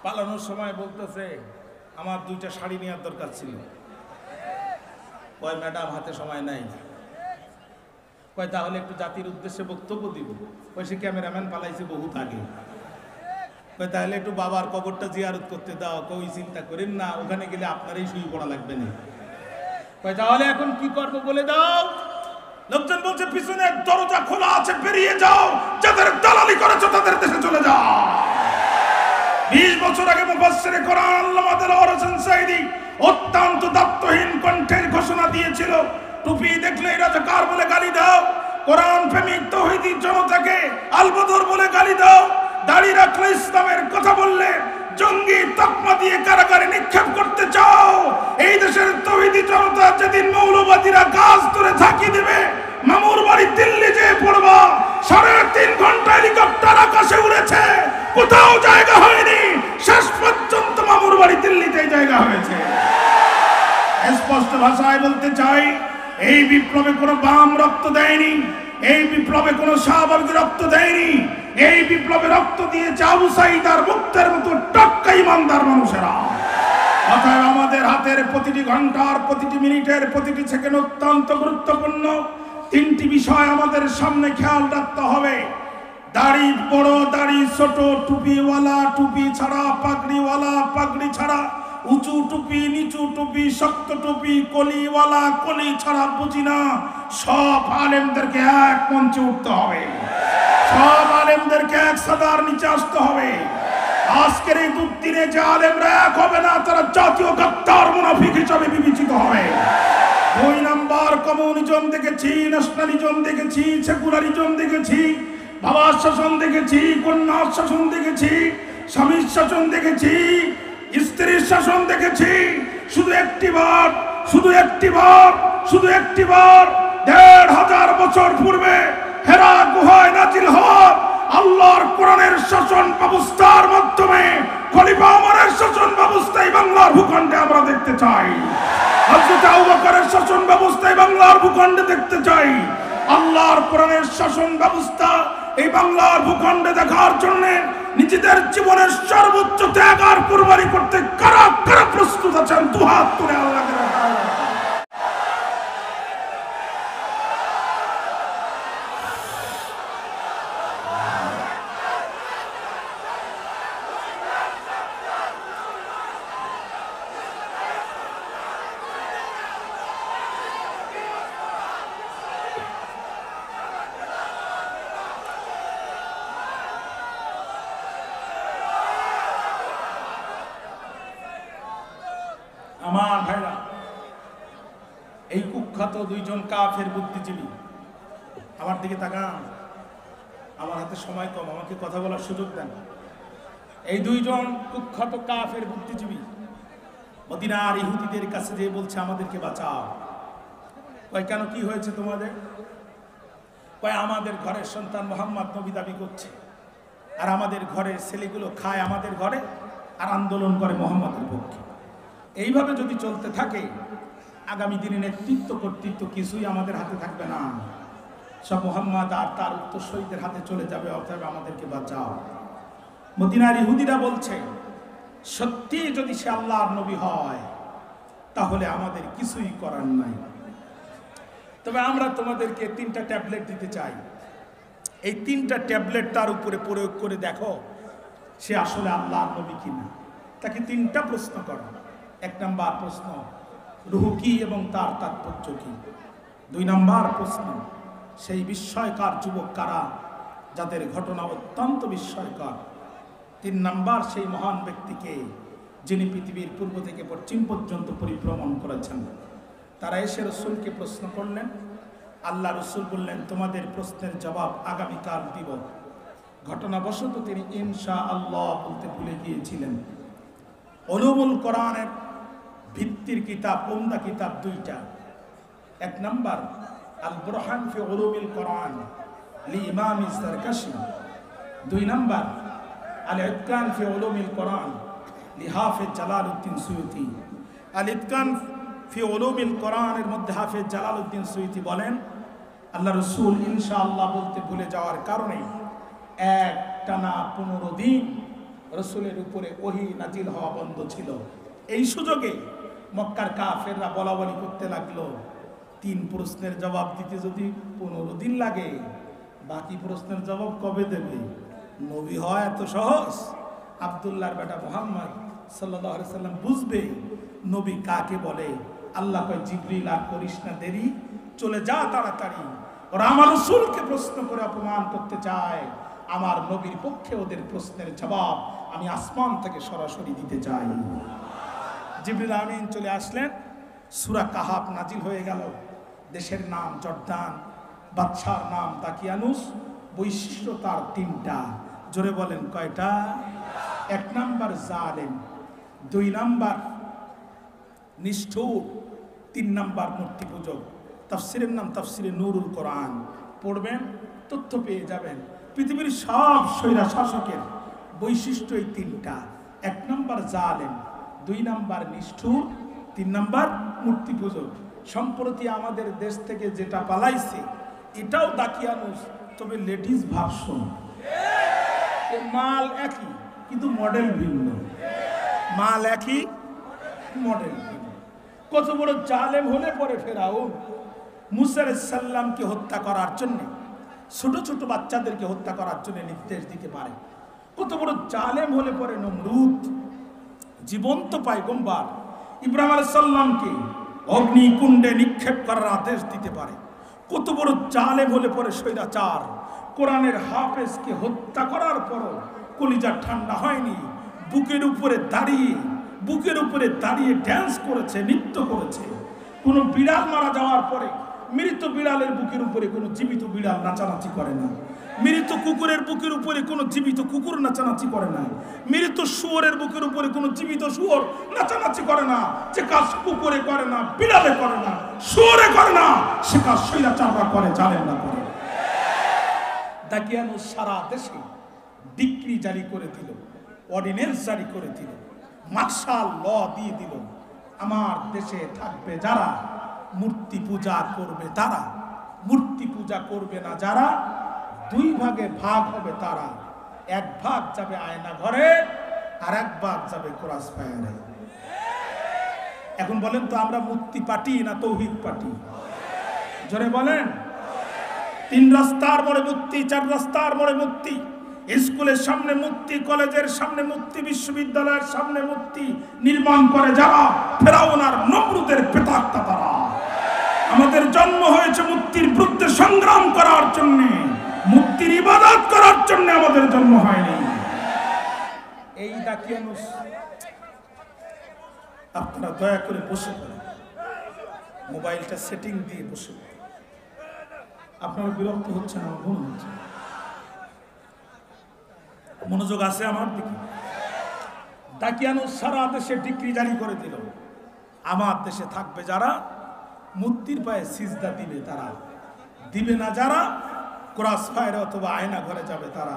পালানোর সময় বলতেছে আমার 2টা শাড়ি নেওয়ার দরকার ছিল। কয় ম্যাডাম হাতে সময় নাই। কয় তাহলে একটু জাতির উদ্দেশ্যে বক্তব্য দিব। কয় সে ক্যামেরাম্যান পালাইছে বহুত আগে। কয় তাহলে একটু বাবার কবরটা জিয়ারত করতে দাও। কই চিন্তা করেন না, ওখানে গেলে আপনারই শুয়ে পড়া লাগবে না। তাহলে এখন কি করবো বলে দাও। লোকজন বলছে পিছনের দরজা খোলা আছে, বেরিয়ে যাও, যাদের দালালি করেছো তাদের দেশে চলে যাও। 20 বছর আগে মুফাসসিরে কোরআন আল্লামা দেলোয়ার হোসেন সাঈদী অত্যন্ত দায়িত্বহীন কণ্ঠের ঘোষণা দিয়েছিল, টুপি দেখলে রাজাকার বলে গালি দাও, কোরআন প্রেমিক তৌহিদি জনতাকে আলবদর বলে গালি দাও, দাড়ি রাখলে ইসলামের কথা বললে জঙ্গি তকমা দিয়ে কারাগারে নিক্ষেপ করতে চাও। এই দেশের তৌহিদি জনতা যেদিন মৌলবাদীরা গাছ ধরে ঝাঁকি দেবে, মামুর বাড়ি দিল্লি যেয়ে পড়বা। 3.5 ঘন্টা হেলিকপ্টার আকাশে উড়েছে, কোথাও জায়গা হয়নি, শেষ পর্যন্ত মামুর বাড়ি দিল্লিতেই জায়গা হয়েছে। স্পষ্ট ভাষায় বলতে চাই, এই বিপ্লবে কোনো বাম রক্ত দেয়নি, এই বিপ্লবে কোনো শাহবাগী রক্ত দেয়নি, এই বিপ্লবে রক্ত দিয়েছে আবু সাঈদ আর মুক্তের মতো টাক্কা ইমানদার মানুষেরা। অতএব আমাদের হাতের প্রতিটি ঘন্টার প্রতিটি মিনিটের প্রতিটি সেকেন্ড অত্যন্ত গুরুত্বপূর্ণ। 3টি বিষয় আমাদের সামনে খেয়াল রাখতে হবে। দাড়ি বড়, দাড়ি ছোট, টুপিওয়ালা, টুপি ছাড়া, পাগড়িওয়ালা, পাগড়ি ছাড়া, উঁচু টুপি, নিচু টুপি, শক্ত টুপি, কলিওয়ালা, কলি ছাড়া বুঝি না। সব আলেমদেরকে এক মঞ্চে উঠতে হবে, সব আলেমদেরকে এক সাদার নিচে আসতে হবে। আজকের এই দুদিনে যে আলেমরা এক হবে না, তারা জাতীয় গাদ্দার মুনাফিক হিসাবে বিবেচিত হবে। 2 নাম্বার, কমিউনিজম দেখেছি, ন্যাশনালিজম দেখেছি, সেকুলারিজম দেখেছি, বাবার শাসন দেখেছি, কন্যার শাসন দেখেছি, স্বামীর শাসন দেখেছি, স্ত্রীর শাসন দেখেছি। শুধু একটি বার 1500 বছর পূর্বে হেরা গুহায় নাজিল হওয়া আল্লাহর কোরআনের শাসন ব্যবস্থার মাধ্যমে খলিফা ওমরের শাসন ব্যবস্থায় বাংলার ভূখণ্ডে আমরা দেখতে চাই। হযরত আবু বকরের শাসন ব্যবস্থায় বাংলার ভূখণ্ডে দেখতে চাই। আল্লাহর কোরআনের শাসন ব্যবস্থা এই বাংলার ভূখণ্ডে দেখার জন্য নিজেদের জীবনের সর্বোচ্চ ত্যাগ আর কুরবানি করতে কারা কারা প্রস্তুত আছেন? দুহাত তুলে আল্লাহকে রাখা। আমার ভাইরা, এই কুখ্যাত 2 জন কাফের বুদ্ধিজীবী, আমার দিকে তাকান, আমার হাতে সময় কম, আমাকে কথা বলার সুযোগ দেন। এই 2 জন কুখ্যাত কাফের বুদ্ধিজীবী মদিনার ইহুদিদের কাছে যেয়ে বলছে আমাদেরকে বাঁচাও। কয় কেন, কি হয়েছে তোমাদের? কয় আমাদের ঘরের সন্তান মোহাম্মদ নবী দাবি করছে, আর আমাদের ঘরের ছেলেগুলো খায় আমাদের ঘরে আর আন্দোলন করে মোহাম্মদের পক্ষে। এইভাবে যদি চলতে থাকে, আগামী দিনে নেতৃত্ব কর্তৃত্ব কিছুই আমাদের হাতে থাকবে না, সব মুহাম্মদ আর তার উত্তরসূরিদের হাতে চলে যাবে। অতএব আমাদেরকে বাঁচাও। মদিনার ইহুদিরা বলছে, সত্যি যদি সে আল্লাহর নবী হয় তাহলে আমাদের কিছুই করার নাই, তবে আমরা তোমাদেরকে 3টা ট্যাবলেট দিতে চাই। এই 3টা ট্যাবলেট তার উপরে প্রয়োগ করে দেখো সে আসলে আল্লাহর নবী কিনা। তাকে 3টা প্রশ্ন করো। 1 নাম্বার প্রশ্ন, রূহ কি এবং তার তাৎপর্য কি? 2 নাম্বার প্রশ্ন, সেই বিস্ময়কর যুবক কারা যাদের ঘটনা অত্যন্ত বিস্ময়কর? 3 নাম্বার, সেই মহান ব্যক্তিকে যিনি পৃথিবীর পূর্ব থেকে পশ্চিম পর্যন্ত পরিভ্রমণ করেছেন। তারা এসে রসুলকে প্রশ্ন করলেন। আল্লাহ রসুল বললেন, তোমাদের প্রশ্নের জবাব আগামীকাল দিব। ঘটনাবশত তিনি ইনশাআল্লাহ বলতে ভুলে গিয়েছিলেন। উলুমুল কোরআনের ভিত্তির কিতাব, উমদা কিতাব 2টা। 1 নাম্বার আল বুরহান ফি উলুমিল কোরআন লি ইমাম আজ-জারকাশি। 2 নাম্বার আল ইতকান ফি উলুমিল কোরআন লি হাফিজ জালালউদ্দিন সুয়ুতি। আল ইতকান ফি উলুমিল কোরআনের মধ্যে হাফিজ জালালউদ্দিন সুয়ুতি বলেন, আল্লাহ রসুল ইনশাআল্লাহ বলতে ভুলে যাওয়ার কারণে একটানা 15 দিন রসুলের উপরে ওহী নাজিল হওয়া বন্ধ ছিল। এই সুযোগে মক্কার কাফেররা বলাবলি করতে লাগলো, 3 প্রশ্নের জবাব দিতে যদি 15 দিন লাগে, বাকি প্রশ্নের জবাব কবে দেবে? নবী হয় এত সহজ? আব্দুল্লাহর বেটা মুহাম্মদ সাল্লাল্লাহু আলাইহি সাল্লাম বুঝবে নবী কাকে বলে আল্লাহ কয় জিবরিল আর করিস না দেরি, চলে যা তাড়াতাড়ি। ওরা আমার রাসূলকে প্রশ্ন করে অপমান করতে চায়, আমার নবীর পক্ষে ওদের প্রশ্নের জবাব আমি আসমান থেকে সরাসরি দিতে চাই। জিবরিল আমিন চলে আসলেন, সূরা কাহাফ নাজিল হয়ে গেল। দেশের নাম জর্দান, বাদশার নাম দাকিয়ানুস, বৈশিষ্ট্য তার তিনটা। জোরে বলেন কয়টা? 1 নাম্বার জালেম, 2 নাম্বার নিষ্ঠুর, 3 নাম্বার মূর্তি পূজক। তাফসিরের নাম তাফসিরে নূরুল কোরআন, পড়বেন তথ্য পেয়ে যাবেন। পৃথিবীর সব স্বৈরা শাসকের বৈশিষ্ট্য এই তিনটা। 1 নাম্বার জালেম, 2 নাম্বার নিষ্ঠুর, 3 নাম্বার মূর্তি পূজক। সম্প্রতি আমাদের দেশ থেকে যেটা পালাইছে এটাও দাকিয়ানুস, তবে লেডিস ভার্সন। মাল একই কিন্তু মডেল ভিন্ন। মাল একই, মডেল ভিন্ন। কত বড় জালেম হলে পরে ফেরাউন মুসা আলাইহিস সালামকে হত্যা করার জন্য, ছোট ছোট বাচ্চাদেরকে হত্যা করার জন্য নির্দেশ দিতে পারে। কত বড় জালেম হলে পরে নমরুদ জীবন্ত পয়গম্বর ইব্রাহিম আলাইহিস সালামকে অগ্নিকুণ্ডে নিক্ষেপ করার আদেশ দিতে পারে। কত বড় জালেম হলে পরে স্বৈরাচার কোরআনের হাফেজকে হত্যা করার পরও কলিজা ঠান্ডা হয়নি। বুকের উপরে দাঁড়িয়ে ড্যান্স করেছে, নৃত্য করেছে। কোনো বিড়াল মারা যাওয়ার পরে মৃত বিড়ালের বুকের উপরে কোনো জীবিত বিড়াল নাচানাচি করে না। মৃত কুকুরের বুকের উপরে কোনো জীবিত কুকুর নাচানাচি করে না। মৃত শুয়োরের বুকের উপরে কোনো জীবিত শুয়োর নাচানাচি করে না। যে কাজ কুকুরে করে না, বিড়ালে করে না, শুয়োরে করে না, সে কাজ স্বৈরাচাররা করে, জালেমরা করে। দাকিয়ানুস সারা দেশে ডিক্রি জারি করে দিল, অর্ডিন্যান্স জারি করে দিল, মার্শাল ল দিয়ে দিল। আমার দেশে থাকবে যারা মূর্তি পূজা করবে তারা, মূর্তি পূজা করবে না যারা, 2 ভাগে ভাগ হবে তারা। 1 ভাগ যাবে আয়না ঘরে, আর 1 ভাগ যাবে ক্রস ফায়ারে। এখন বলেন তো আমরা মূর্তি পার্টি না তৌহিদ পার্টি? জোরে বলেন। 3 রাস্তার মোড়ে মূর্তি, 4 রাস্তার মোড়ে মূর্তি, স্কুলের সামনে মূর্তি, কলেজের সামনে মূর্তি, বিশ্ববিদ্যালয়ের সামনে মূর্তি নির্মাণ করে যারা, ফেরাউন আর নমরুদের প্রেতাত্মা তারা। আমাদের জন্ম হয়েছে মূর্তির বিরুদ্ধে সংগ্রাম করার জন্য, মূর্তির ইবাদত করার জন্য আমাদের জন্ম হয়নি। এই দাকিয়ানুস, আপনারা দয়া করে বসে পড়েন, মোবাইলটা সেটিং দিয়ে বসে পড়েন। আপনারা বিরক্ত হচ্ছেন, আমার মনে হচ্ছে। মনোযোগ আছে আমার দিকে। দাকিয়ানুস সারা দেশে ডিক্রি জারি করে দিল, আমার দেশে থাকবে যারা মূর্তির পায়ে সিজদা দিবে তারা, দিবে না যারা ক্রস ফায়ারে অথবা আয়না ঘরে যাবে তারা।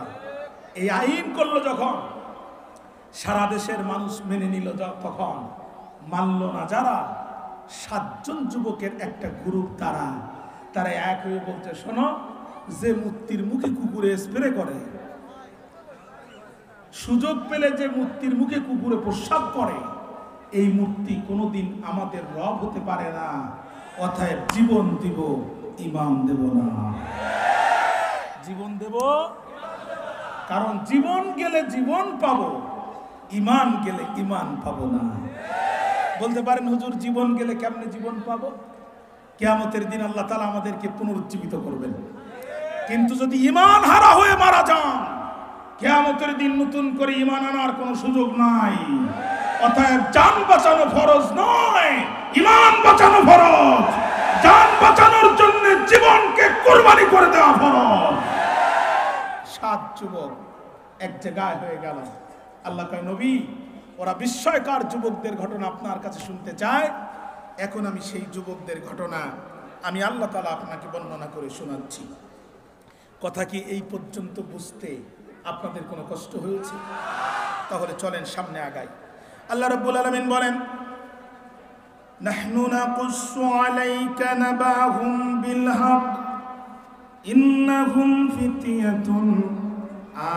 এই আইন করলো যখন, সারা দেশের মানুষ মেনে নিল, তখন মানল না যারা, 7 জন যুবকের একটা গ্রুপ তারা এক হয়ে বলছে, শোনো, যে মূর্তির মুখে কুকুরে স্প্রে করে, সুযোগ পেলে যে মূর্তির মুখে কুকুরে প্রস্রাব করে, এই মূর্তি কোনোদিন আমাদের রব হতে পারে না। অতএব জীবন দিব, ঈমান দেব না। জীবন দেব, কারণ জীবন গেলে জীবন পাবো, ঈমান গেলে ঈমান পাবো না। বলতে পারেন হুজুর, জীবন গেলে কেমনে জীবন পাবো? কিয়ামতের দিন আল্লাহ তাআলা আমাদেরকে পুনরুজ্জীবিত করবেন। কিন্তু যদি ঈমান হারা হয়ে মারা যান, কিয়ামতের দিন নতুন করে ঈমান আনার কোনো সুযোগ নাই। অতএব জান বাঁচানো ফরজ নয়, ঈমান বাঁচানো ফরজ। জান বাঁচানোর জন্য জীবনকে কুরবানি করে দেওয়া ফরজ। 7 যুবক এক জায়গায় হয়ে গেল। আল্লাহ কয়, নবী, ওরা বিস্ময়কর যুবকদের ঘটনা আপনার কাছে শুনতে চায়। এখন আমি সেই যুবকদের ঘটনা আমি আল্লাহ তাআলা আপনাকে বর্ণনা করে শোনাচ্ছি। কথা কি এই পর্যন্ত বুঝতে আপনাদের কোনো কষ্ট হয়েছে? তাহলে চলেন সামনে আগাই। আল্লাহ রাব্বুল আলামিন বলেন, নাহনু নাকুসু আলাইকা নাবাহুম বিল হক ইন্নাহুম ফিতয়াতুন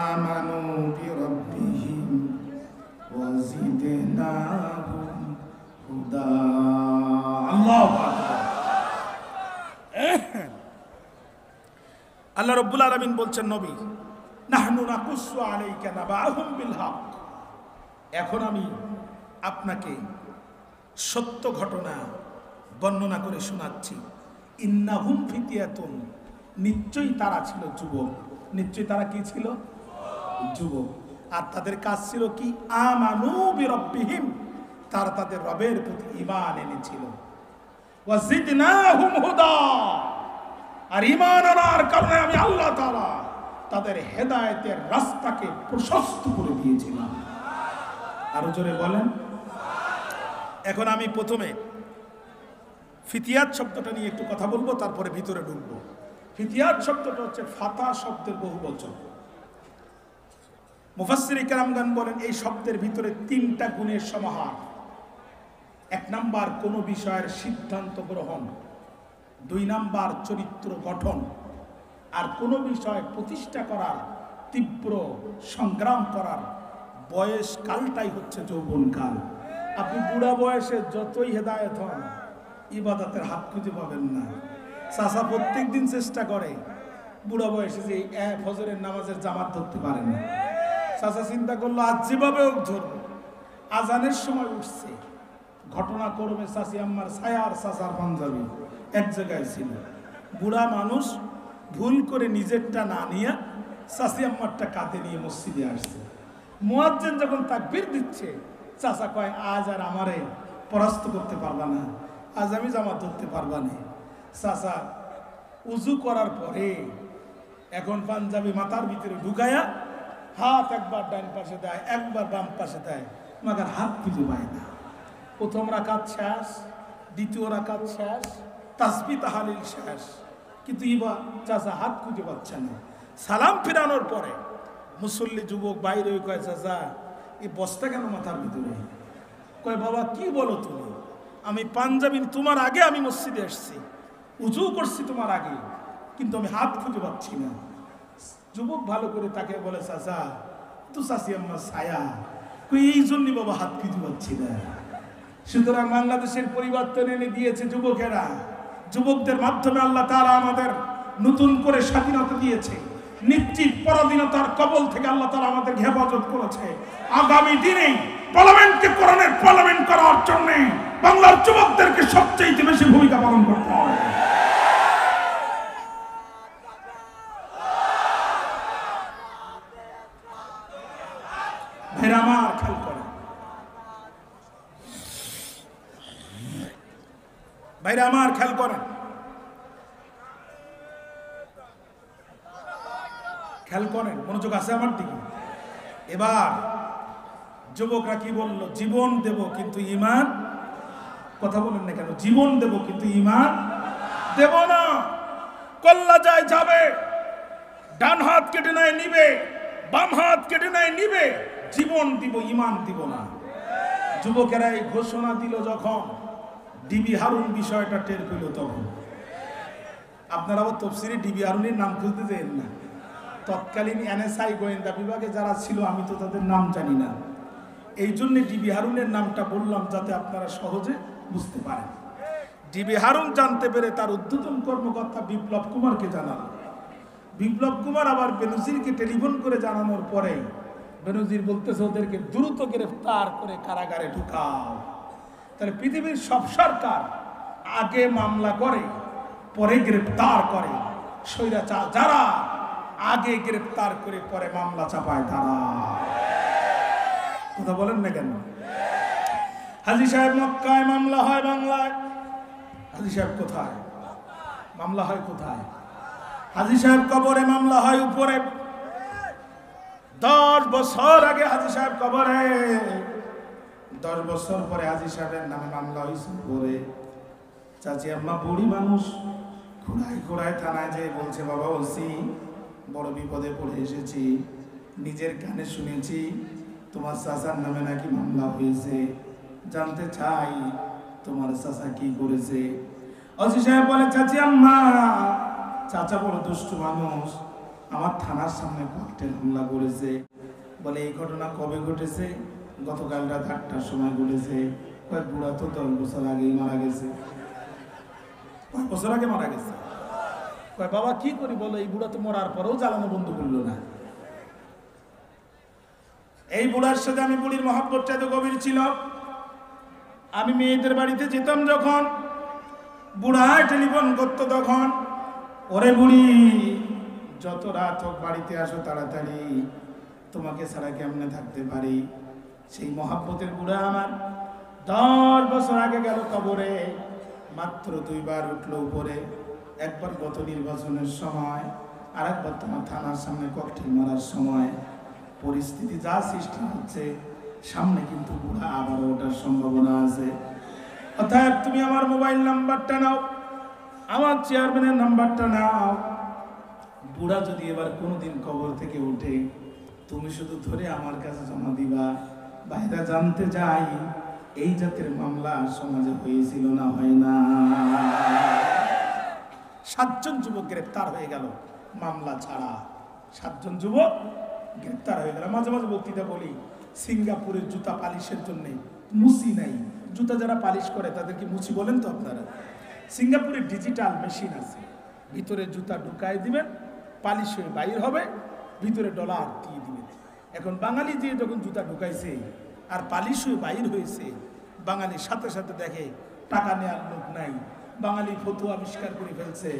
আমানু বিরাব্বিহিম ওয়া জিদনাহুম হুদা। আল্লাহু আকবার। আল্লাহ রাব্বুল আলামিন বলছেন, নবী, নাহনু নাকুসু আলাইকা নাবাহুম বিল হক, এখন আমি আপনাকে সত্য ঘটনা বর্ণনা করে শোনাচ্ছি। ইন্নাহুম ফিতিয়াতুন, নিশ্চয়ই তারা ছিল যুবক। নিশ্চয়ই তারা কি ছিল? যুবক। আর তাদের কাজ ছিল কি? আমানু বিরব্বিহিম, তারা তাদের রবের প্রতি ঈমান এনেছিল। ওয়াজিদনাহুম হুদা, আর ঈমান আনার কারণে আমি আল্লাহ তাআলা তাদের হেদায়েতের রাস্তাকে প্রশস্ত করে দিয়েছিলাম। আরো জোরে বলেন। এখন আমি প্রথমে ফিতিয়াত শব্দটা নিয়ে একটু কথা বলবো, তারপরে ভিতরে ঢুকবো। ফিতিয়াত শব্দটা হচ্ছে ফাতা শব্দের বহুবচন। মুফাসসিরে কেরামগণ বলেন এই শব্দের ভিতরে তিনটা গুণের সমাহার। এক নাম্বার কোন বিষয়ের সিদ্ধান্ত গ্রহণ, দুই নাম্বার চরিত্র গঠন, আর কোন বিষয় প্রতিষ্ঠা করার, তীব্র সংগ্রাম করার বয়স কালটাই হচ্ছে যৌবনকাল। আপনি বুড়া বয়সে যতই হেদায়েত হন, ইবাদতের হাত খুঁজে পাবেন না। চাচা প্রত্যেক দিন চেষ্টা করে, বুড়া বয়সে যে ফজরের নামাজের জামাত ধরতে পারে না। চাচা চিন্তা করলো আজ যেভাবে হোক ধরবো। আজানের সময় উঠছে, ঘটনাক্রমে চাচি আম্মার ছায়ার চাচার পাঞ্জাবি এক জায়গায় ছিল। বুড়া মানুষ ভুল করে নিজেরটা না নিয়ে চাচি আম্মারটা কাঁধে নিয়ে মসজিদে আসছে। মুয়াজ্জিন যখন তাকবীর দিচ্ছে, চাচা কয় আজ আর আমারে পরাস্ত করতে পারবা না, আজ আমি জামাত ধরতে পারবা না। চাচা উজু করার পরে এখন পাঞ্জাবি মাথার ভিতরে ঢুকায়া হাত একবার ডান পাশে দেয়, একবার বাম পাশে দেয়, মাগার হাত খুঁজে পায় না। প্রথম রাকাত শেষ, দ্বিতীয় রাকাত শেষ, তাসবিহ তাহলিল শেষ, কিন্তু ইবা চাচা হাত খুঁজে পাচ্ছে না। সালাম ফেরানোর পরে মুসল্লি যুবক বাইরে কয় চাচা এই বস্তা কেন মাথার ভিতরে? কয় বাবা কি বলো তুমি, আমি পাঞ্জাবি তোমার আগে আমি মসজিদে এসছি, উজু করছি তোমার আগে, কিন্তু আমি হাত খুঁজে পাচ্ছি না। যুবক ভালো করে তাকে বলে চাচা তো চাচি আমার ছায়া, এই জন্যই বাবা হাত খুঁজে পাচ্ছি না। সুতরাং বাংলাদেশের পরিবর্তন এনে দিয়েছে যুবকেরা। যুবকদের মাধ্যমে আল্লাহ তাআলা আমাদের নতুন করে স্বাধীনতা দিয়েছে। নিশ্চিত পরাধীনতার কবল থেকে আল্লাহ তাআলা আমাদের হেফাজত করেছে। আগামী দিনে পার্লামেন্টকে কোরআনের পার্লামেন্ট করার জন্য বাংলার যুবকদেরকে সবচেয়ে বেশি ভূমিকা পালন করতে হবে। ভাইরা আমার খেয়াল করেন, ভাইরা আমার খেয়াল করেন, খেয়াল করেন, মনোযোগ আছে আমার দিকে। এবার যুবকরা কি বললো? জীবন দেব কিন্তু ঈমান, কথা বলেন না কেন? জীবন দেব কিন্তু ঈমান দেব না। কল্লা যায় যাবে, ডান হাত কেটে নেয় নিবে, বাম হাত কেটে নেয় নিবে, জীবন দিব ঈমান দিব না। যুবকেরা এই ঘোষণা দিল যখন, ডিবি হারুন বিষয়টা টের পেল তখন। আপনারা আবার তফসিরে ডিবি হারুনের নাম খুঁজতে যেন না। তৎকালীন এনএসআই গোয়েন্দা বিভাগে যারা ছিল আমি তো তাদের নাম জানি না, এই জন্য ডিবি হারুনের নামটা বললাম যাতে আপনারা সহজে বুঝতে পারেন। ডিবি হারুন জানতে পেরে তার ঊর্ধ্বতন কর্মকর্তা বিপ্লব কুমারকে জানাল। বিপ্লব কুমার আবার বেনজিরকে টেলিফোন করে জানানোর পরে বেনজির বলতেছে ওদেরকে দ্রুত গ্রেফতার করে কারাগারে ঢুকাও। তাহলে পৃথিবীর সব সরকার আগে মামলা করে পরে গ্রেফতার করে, স্বৈরাচার যারা আগে গ্রেফতার করে পরে মামলা চাপায় তারা। কথা বলেন না কেন? হাজী সাহেব মক্কায়, মামলা হয় বাংলায়। হাজী সাহেব কোথায়? মামলা হয় কোথায়? হাজী সাহেব কবরে, মামলা হয় উপরে। 10 বছর আগে হাজী সাহেব কবরে, 10 বছর পরে হাজী সাহেবের নামে মামলা হয়েছে উপরে। চাচি আম্মা বুড়ি মানুষ, ঘোড়ায় ঘোড়ায় থানায় যেয়ে বলছে বাবা ওসি বড় বিপদে পড়ে এসেছি, নিজের কানে শুনেছি তোমার চাচার নামে নাকি মামলা হয়েছে, জানতে চাই তোমার চাচা কি করেছে। ওসি সাহেব বলে চাচি আম্মা, চাচা বড় দুষ্টু মানুষ, আমার থানার সামনে ককটেল হামলা করেছে। বলে এই ঘটনা কবে ঘটেছে? গতকাল রাত 8টার সময় ঘটেছে। কয়েক বুড়া তো 10 বছর আগেই মারা গেছে। কয়েক বছর আগে মারা গেছে। কয় বাবা কি করি বলো, এই বুড়া তো মরার পরেও জ্বালানো বন্ধ করলো না। এই বুড়ার সাথে আমি বুড়ির মহব্বতটা তো গভীর ছিল। আমি মেয়েদের বাড়িতে যেতাম যখন, বুড়ায় টেলিফোন করতো তখন, ওরে বুড়ি যত রাত হোক বাড়িতে আসো তাড়াতাড়ি, তোমাকে ছাড়া কেমনে থাকতে পারি। সেই মহাব্বতের বুড়া আমার 10 বছর আগে গেল কবরে, মাত্র 2 বার উঠলো উপরে। একবার গত নির্বাচনের সময়, আর একবার তোমার থানার সামনে ককটেল মারার সময়। পরিস্থিতি যা সৃষ্টি হচ্ছে, সামনে কিন্তু বুড়া আবারও ওঠার সম্ভাবনা আছে। অতএব তুমি আমার মোবাইল নাম্বারটা নাও, আমার চেয়ারম্যানের নাম্বারটা নাও। বুড়া যদি এবার কোনোদিন কবর থেকে উঠে, তুমি শুধু ধরে আমার কাছে জমা দিবা। বাইরে জানতে যাই এই জাতের মামলা সমাজে হয়েছিল না হয় না। 7 জন যুবক গ্রেপ্তার হয়ে গেল মামলা ছাড়া। 7 জন যুবক গ্রেপ্তার হয়ে গেল। মাঝে মাঝে বক্তৃতা বলি, সিঙ্গাপুরের জুতা পালিশের জন্য মুচি নাই। জুতা যারা পালিশ করে তাদের কি মুচি বলেন তো আপনারা? সিঙ্গাপুরে ডিজিটাল মেশিন আছে, ভিতরে জুতা ঢুকায় দিবেন, পালিশ হয়ে বাইর হবে, ভিতরে ডলার দিয়ে দিবেন। এখন বাঙালি দিয়ে যখন জুতা ঢুকাইছে আর পালিশ হয়ে বাইর হয়েছে, বাঙালির সাথে সাথে দেখে টাকা নেওয়ার লোক নাই। বাঙালি ফতুয়া আবিষ্কার করে ফেলছে,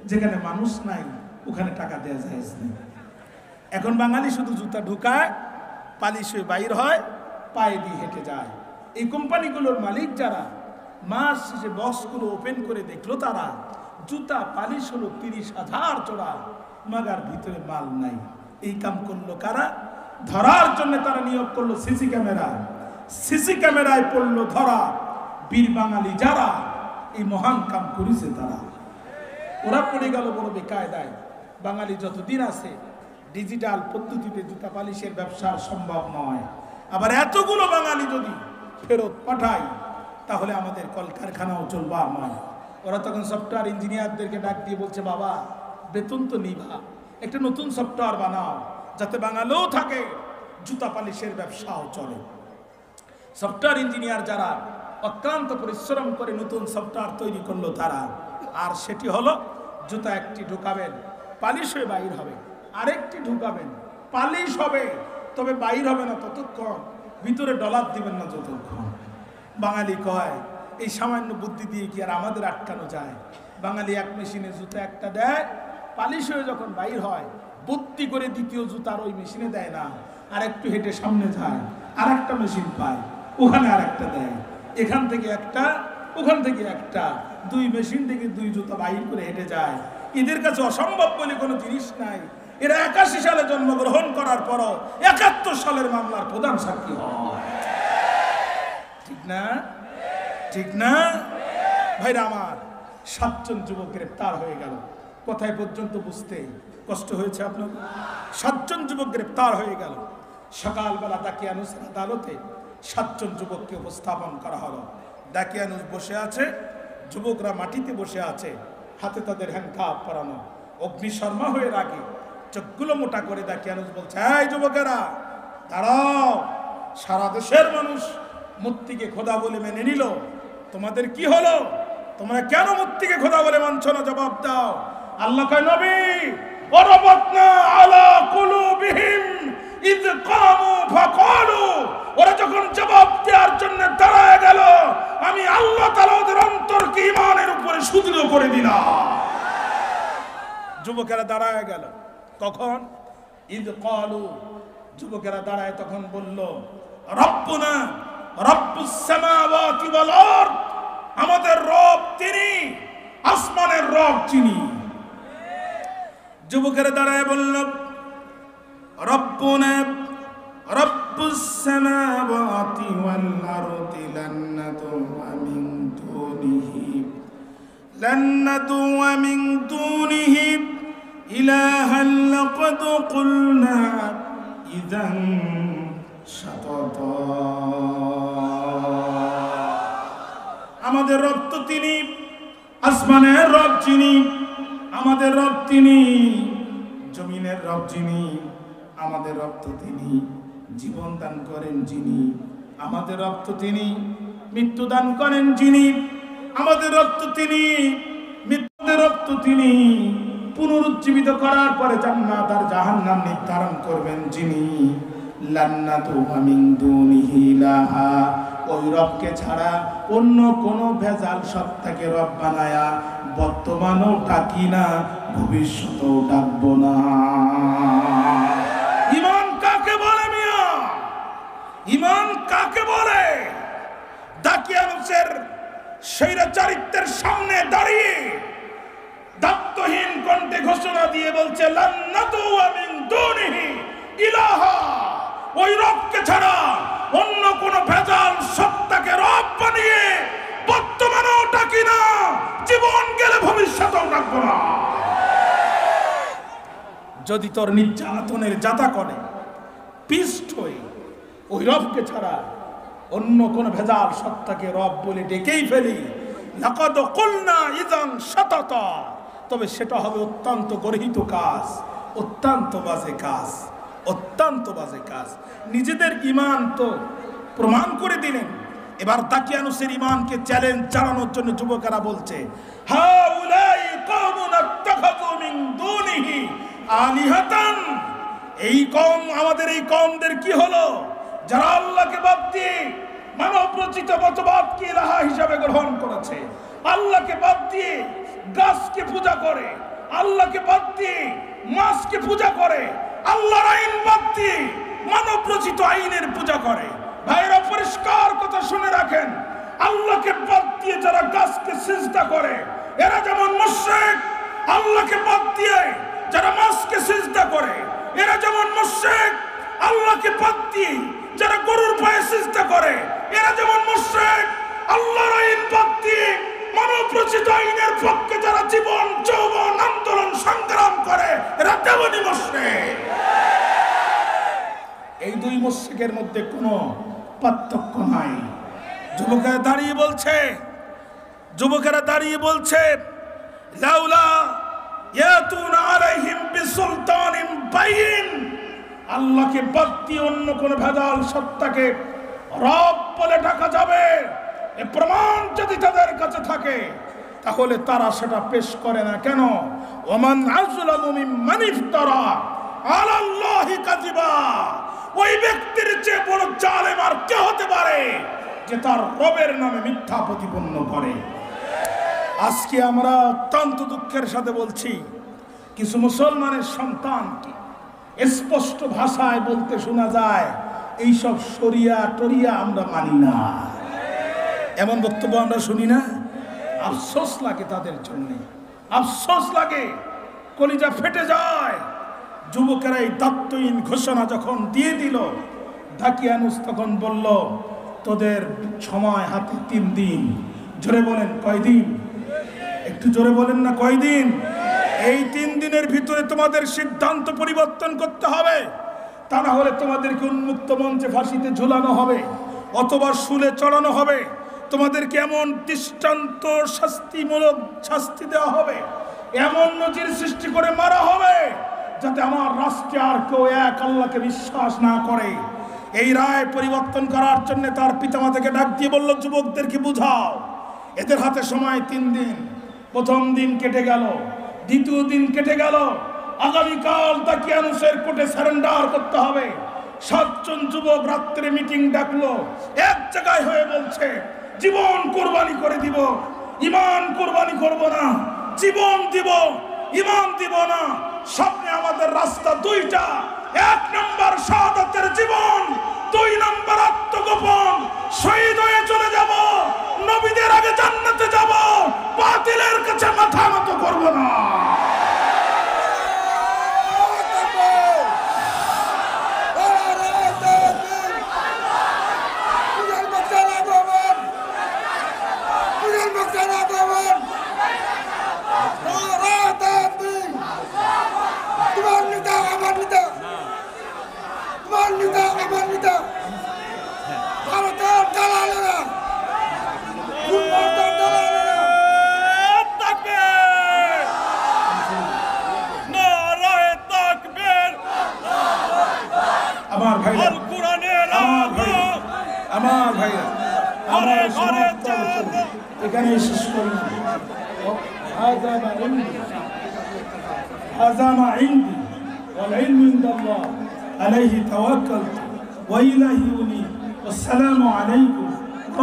যেখানে মানুষ নাই ওখানে টাকা দেওয়া যায় না। এখন বাঙালি শুধু জুতা ঢুকায়, পালিশ হয়ে বাইর হয়, পায়ে দিয়ে হেঁটে যায়। এই কোম্পানিগুলোর মালিক যারা, মাস শেষে বক্সগুলো ওপেন করে দেখলো তারা, জুতা পালিশ হলো 30,000 জোড়া, মাগার ভিতরে মাল নাই। এই কাম করলো কারা? ধরার জন্য তারা নিয়োগ করলো সিসি ক্যামেরা। সিসি ক্যামেরায় পড়লো ধরা। বীর বাঙালি যারা এই মহান কাম করেছে তারা, ওরা পড়ে গেল বড় বেকায়দায়। বাঙালি যতদিন আছে ডিজিটাল পদ্ধতিতে জুতা পালিশের ব্যবসা সম্ভব নয়। আবার এতগুলো বাঙালি যদি ফেরত পাঠাই তাহলে আমাদের কলকারখানাও চলবার নয়। ওরা তখন সফটওয়্যার ইঞ্জিনিয়ারদেরকে ডাক দিয়ে বলছে, বাবা বেতন তো নিভা, একটা নতুন সফটওয়্যার বানাও যাতে বাঙালিও থাকে, জুতা পালিশের ব্যবসাও চলে। সফটওয়্যার ইঞ্জিনিয়ার যারা অক্লান্ত পরিশ্রম করে নতুন সফটওয়্যার তৈরি করলো তারা, আর সেটি হলো জুতা একটি ঢুকাবেন, পালিশ হয়ে বাইর হবে, আরেকটি ঢুকাবেন, পালিশ হবে, তবে বাইর হবে না ততক্ষণ, ভিতরে ডলার দিবেন না যতক্ষণ। বাঙালি কয় এই সামান্য বুদ্ধি দিয়ে কি আর আমাদের আটকানো যায়? বাঙালি এক মেশিনে জুতা একটা দেয়, পালিশ হয়ে যখন বাইর হয় বুদ্ধি করে দ্বিতীয় জুতার ওই মেশিনে দেয় না, আর একটু হেঁটে সামনে যায়, আর একটা মেশিন পায়, ওখানে আর একটা দেয়, এখান থেকে একটা, ওখান থেকে একটা, 2 মেশিন থেকে 2 জুতা বাইর করে হেঁটে যায়। এদের কাছে অসম্ভব বলে কোনো জিনিস নাই। এরা 81 সালে জন্মগ্রহণ করার পরও 71 সালের মামলার প্রধান সাক্ষী হয়। ঠিক না? ঠিক না ভাইরা আমার? 7 জন যুবক গ্রেপ্তার হয়ে গেল। কোথায় পর্যন্ত বুঝতে কষ্ট হয়েছে আপনার? 7 জন যুবক গ্রেপ্তার হয়ে গেল। সকালবেলা দাকিয়ানুস আদালতে 7 জন যুবককে উপস্থাপন করা হলো। দাকিয়ানুস বসে আছে, যুবকরা মাটিতে বসে আছে, হাতে তাদের হ্যান্ডকাপ পরানো, অগ্নিশর্মা হয়ে রাগে, চোখগুলো মোটা করে দাকিয়ানুস বলছে, এই যুবকেরা দাঁড়াও, সারা দেশের মানুষ মূর্তিকে খোদা বলে মেনে নিল, তোমাদের কি হলো? তোমরা কেন মূর্তিকে খোদা বলে মানছো না? জবাব দাও। আল্লাহ কয়, নবী ওয়ারাবাতনা আলা কুলুবিহিম ইয কামু ফাকালু, ওরা যখন জবাব দেওয়ার জন্য দাঁড়ায় গেল, আমি আল্লাহ তাআলা ওদের অন্তরকে ঈমানের উপরে সুদৃঢ় করে দিলাম। যুবকেরা দাঁড়ায় গেল। কখন? ইয কালু, যুবকেরা দাঁড়ায় তখন বলল, রব্বুনা রব্বুস সামাওয়াতি ওয়াল আরদ, আমাদের রব তিনি, আসমানের রব যিনি। যুবকেরা দাঁড়ায় বলল, রব্বুনা রব্বুস সামাওয়াতি ওয়াল আরদি লান নাদউয়া মিন দুনিহি ইলাহান লাকাদ কুলনা ইযান শাতাতা। আমাদের রব তো তিনি, আসমানের রব যিনি, আমাদের রব তিনি, জমিনের রব যিনি, আমাদের রব তো তিনি, জীবন দান করেন যিনি, আমাদের রব তো তিনি, মৃত্যু দান করেন যিনি, আমাদের রব তো তিনি, মৃত্যুর রব তো তিনি, পুনরুজ্জীবিত করার পরে জান্নাত আর জাহান্নাম নির্ধারণ করবেন যিনি। লান্নাতু মিন দুনিহি ইলাহা ওই রবকে ছাড়া অন্য কোন ভেজাল সত্তাকে রব বানায়া বর্তমানও ডাকি না, ভবিষ্যতেও ডাকবো না। ঈমান কাকে বলে মিয়া? ঈমান কাকে বলে? দাকিয়ানুসের স্বৈরাচারিত্বের সামনে দাঁড়িয়ে দায়িত্বহীন কণ্ঠে ঘোষণা দিয়ে বলছে লান্নাতু ওয়া মিন দুনিহি ইলাহা, ওই রবকে ছাড়া অন্য কোন ভেজাল সত্তাকে রব বানিয়ে বর্তমানেও ডাকি না, জীবন গেলে ভবিষ্যতেও ডাকবো না। যদি তোর নির্যাতনের যাতা করে পিষ্ট হয়ে ওই রবকে ছাড়া অন্য কোন ভেজাল সত্তাকে রব বলে ডেকেই ফেলি, লাকাদ কুলনা ইযান শাতাতা, তবে সেটা হবে অত্যন্ত গর্হিত কাজ, অত্যন্ত বাজে কাজ, অত্যন্ত বাজে কাজ। নিজেদের ঈমান তো প্রমাণ করে দিলেন, এবার দাকিয়ানুসের ঈমানকে চ্যালেঞ্জ জানানোর জন্য যুবকেরা বলছে হাউলাই কওমুন আত্তাখাযু মিন দুনিহি আলিহাতান, এই কওম, আমাদের এই কওমদের কি হলো যারা আল্লাহকে বাদ দিয়ে মানব রচিত মতবাদকে ইলাহা হিসাবে গ্রহণ করেছে, আল্লাহকে বাদ দিয়ে গাছকে পূজা করে, আল্লাহকে বাদ দিয়ে মাছকে পূজা করে, আল্লাহর আইন বাদ দিয়ে মানব রচিত আইনের পূজা করে। ভাইরা পরিষ্কার কথা শুনে রাখেন, আল্লাহকে বাদ দিয়ে যারা গাছকে সিজদা করে এরা যেমন মুশরিক, আল্লাহকে বাদ দিয়ে যারা মাছকে সিজদা করে এরা যেমন মুশরিক, আল্লাহকে বাদ দিয়ে যারা গরুর পায়ে সিজদা করে এরা যেমন মুশরিক, আল্লাহর আইন বাদ দিয়ে মানব রচিত আইনের পক্ষে যারা জীবন যৌবন আন্দোলন সংগ্রাম করে এরা তেমনই মুশরিক। এই দুই মুশরিকের মধ্যে কোনো পার্থক্য নাই। যুবকেরা দাঁড়িয়ে বলছে লাউলা ইয়াতুনা আলাইহিম বিসুলতানিন বাইয়িন, আল্লাহকে বাদ দিয়ে অন্য কোন ভেজাল সত্তাকে রব বলে ডাকা যাবে এ প্রমাণ যদি তাদের কাছে থাকে তাহলে তারা সেটা পেশ করে না কেন? ওমান আযলামু মিম্মান ইফতারা আলাল্লাহি কাযিবা, ওই ব্যক্তির চেয়ে বড় জালেম আর কে হতে পারে যে তার রবের নামে মিথ্যা প্রতিপন্ন করে। আজকে আমরা অত্যন্ত দুঃখের সাথে বলছি, কিছু মুসলমানের সন্তানকে স্পষ্ট ভাষায় বলতে শোনা যায় এইসব শরিয়া টরিয়া আমরা মানি না, এমন বক্তব্য আমরা শুনি না। আফসোস লাগে তাদের জন্য, আফসোস লাগে, কলিজা ফেটে যায়। যুবকেরা এই দায়িত্বহীন ঘোষণা যখন দিয়ে দিল, দাকিয়ানুস তখন বলল তোদের সময় হাতে 3 দিন। জোরে বলেন কয়দিন? একটু জোরে বলেন না কয়দিন? এই 3 দিনের ভিতরে তোমাদের সিদ্ধান্ত পরিবর্তন করতে হবে, তা না হলে তোমাদেরকে উন্মুক্ত মঞ্চে ফাঁসিতে ঝুলানো হবে অথবা শুলে চড়ানো হবে, তোমাদেরকে এমন দৃষ্টান্ত শাস্তিমূলক শাস্তি দেওয়া হবে, এমন নজির সৃষ্টি করে মারা হবে যাতে আমার রাষ্ট্রে আর কেউ এক আল্লাহকে বিশ্বাস না করে। এই রায় পরিবর্তন করার জন্য তার পিতামাতাকে ডাক দিয়ে বলল যুবকদেরকে বুঝাও, এদের হাতে সময় 3 দিন। প্রথম দিন কেটে গেল, দ্বিতীয় দিন কেটে গেল, আগামীকাল দাকিয়ানুসের কোর্টে সারেন্ডার করতে হবে। 7 জন যুবক রাত্রে মিটিং ডাকলো, এক জায়গায় হয়ে বলছে জীবন কোরবানি করে দিব, ঈমান কোরবানি করব না, জীবন দিব, ঈমান দিব না। সামনে আমাদের রাস্তা 2টা, 1 নম্বর শাহাদাতের জীবন, 2 নম্বর আত্মগোপন। শহীদ হয়ে চলে যাব, নবীদের আগে জান্নাতে যাব, বাতিলের কাছে মাথা নত করব না। আমার ভাইরা এখানে শেষ করলাম। هذا ما عندي والعلم عند الله عليه توكلت وإليه أنيب والسلام عليكم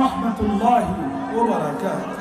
রহমতুল্লাহি ওয়া বারাকাতুহু।